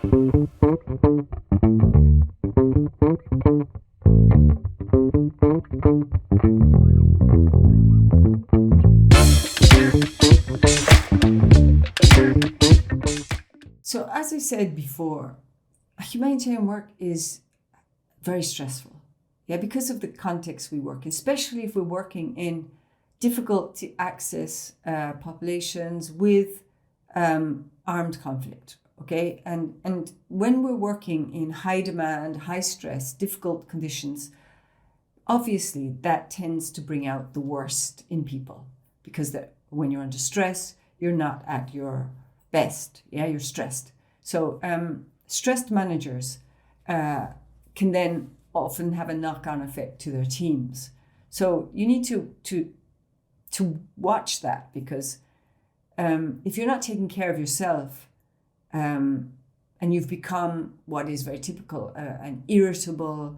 So, as I said before, humanitarian work is very stressful. Yeah, because of the context we work in, especially if we're working in difficult to access populations with armed conflict. Okay, and when we're working in high demand, high stress, difficult conditions, obviously that tends to bring out the worst in people, because when you're under stress, you're not at your best. Yeah, you're stressed. So stressed managers can then often have a knock-on effect to their teams. So you need to watch that, because if you're not taking care of yourself, and you've become what is very typical, an irritable,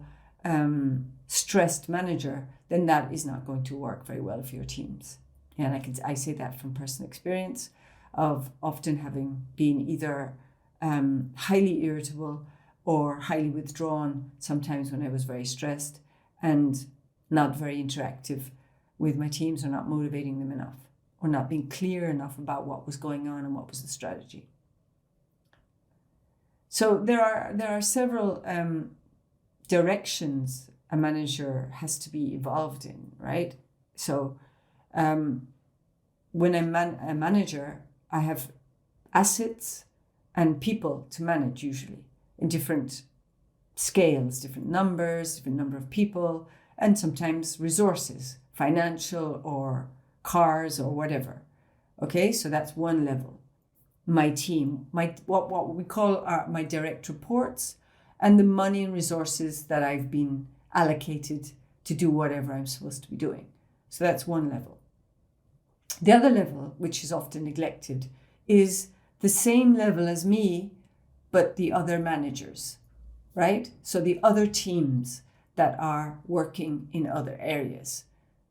stressed manager, then that is not going to work very well for your teams. And I say that from personal experience of often having been either highly irritable or highly withdrawn, sometimes when I was very stressed, and not very interactive with my teams, or not motivating them enough, or not being clear enough about what was going on and what was the strategy. So there are several directions a manager has to be involved in, right? So when I'm a manager, I have assets and people to manage, usually in different scales, different numbers, different number of people, and sometimes resources, financial or cars or whatever. Okay, so that's one level. My team, what we call my direct reports, and the money and resources that I've been allocated to do whatever I'm supposed to be doing. So that's one level. The other level, which is often neglected, is the same level as me, but the other managers, right? So the other teams that are working in other areas,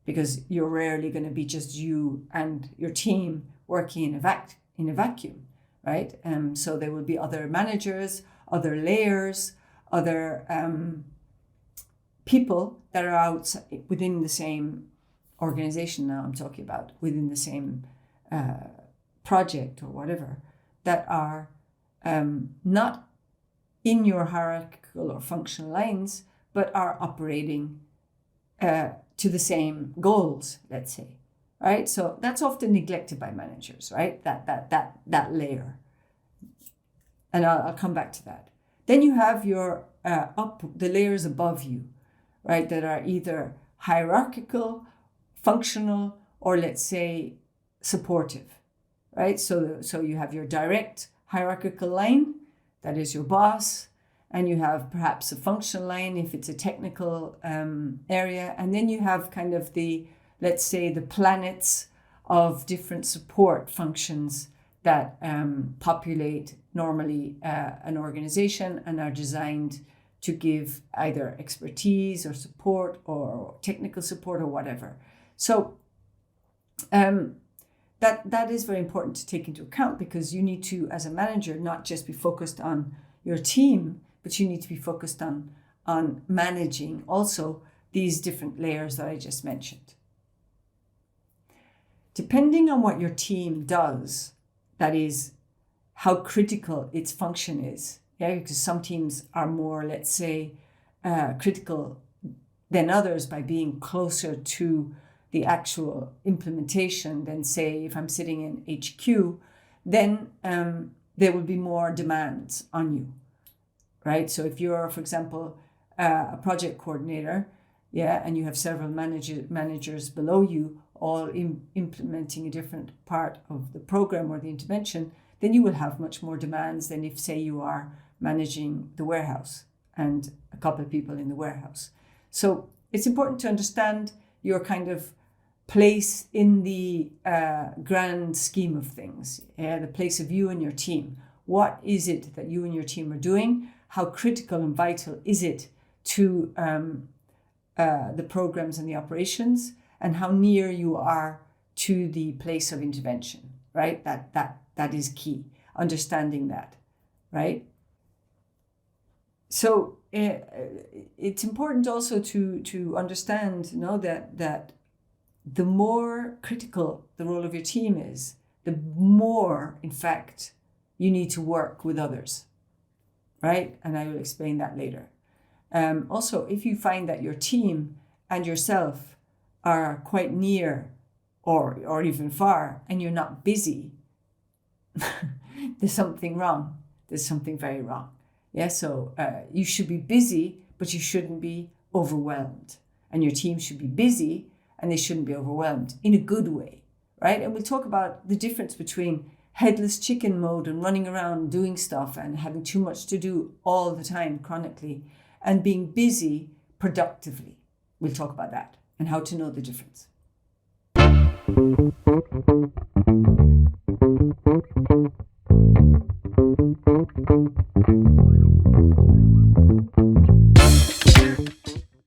because you're rarely going to be just you and your team working in a vacuum, right? So there will be other managers, other layers, other people that are out within the same organization. Now I'm talking about within the same project or whatever, that are not in your hierarchical or functional lines, but are operating to the same goals, let's say, right? So that's often neglected by managers, right? That layer. And I'll come back to that. Then you have your the layers above you, right? That are either hierarchical, functional, or let's say supportive, right? So you have your direct hierarchical line, that is your boss, and you have perhaps a functional line if it's a technical area, and then you have kind of the, let's say, the planets of different support functions that populate normally an organization and are designed to give either expertise or support or technical support or whatever. So that is very important to take into account, because you need to, as a manager, not just be focused on your team, but you need to be focused on managing also these different layers that I just mentioned. Depending on what your team does, that is, how critical its function is, yeah, because some teams are more, let's say, critical than others by being closer to the actual implementation than, say, if I'm sitting in HQ, then there will be more demands on you, right? So if you're, for example, a project coordinator, yeah, and you have several managers below you, all implementing a different part of the program or the intervention, then you will have much more demands than if, say, you are managing the warehouse and a couple of people in the warehouse. So it's important to understand your kind of place in the grand scheme of things, the place of you and your team. What is it that you and your team are doing? How critical and vital is it to the programs and the operations, and how near you are to the place of intervention, right? That is key, understanding that, right? So it's important also to understand, that the more critical the role of your team is, the more, in fact, you need to work with others, right? And I will explain that later. Also, if you find that your team and yourself are quite near or even far, and you're not busy, there's something wrong. There's something very wrong. Yeah, so you should be busy, but you shouldn't be overwhelmed. And your team should be busy, and they shouldn't be overwhelmed in a good way, right? And we'll talk about the difference between headless chicken mode and running around doing stuff and having too much to do all the time chronically, and being busy productively. We'll talk about that and how to know the difference.